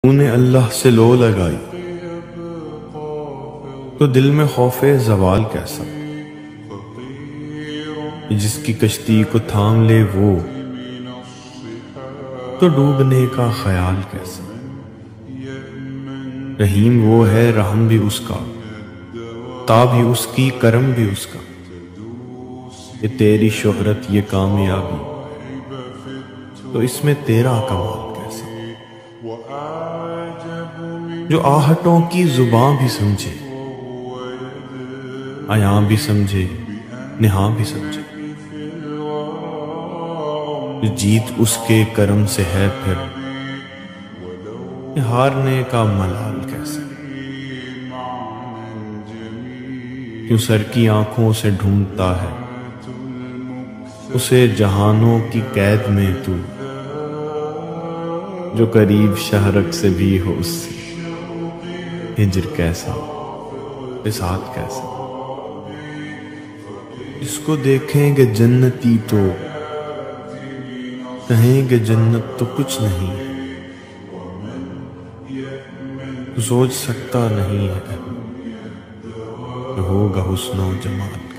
تو نے اللہ سے لو لگائی تو دل میں خوف زوال کیسا، جس کی کشتی کو تھام لے وہ تو ڈوبنے کا خیال کیسا۔ رحیم وہ ہے رحم بھی اس کا، عطا بھی اس کی کرم بھی اس کا، یہ تیری شہرت یہ کامیابی تو اس میں تیرا کمال کیسا۔ جو آہٹوں کی زباں بھی سمجھے، عیاں بھی سمجھے، نہاں بھی سمجھے، جو جیت اس کے کرم سے ہے پھر یہ ہارنے کا ملال کیسا۔ کیوں سر کی آنکھوں سے ڈھونڈتا ہے اسے جہانوں کی قید میں تو، جو قریب شہرک سے بھی ہو اس سے ہجر کیسا، وصال کیسا۔ جس کو دیکھیں گے جنتی تو کہیں گے جنت تو کچھ نہیں ہے، سوچ سکتا نہیں ہے کہ ہوگا حسن و جمال۔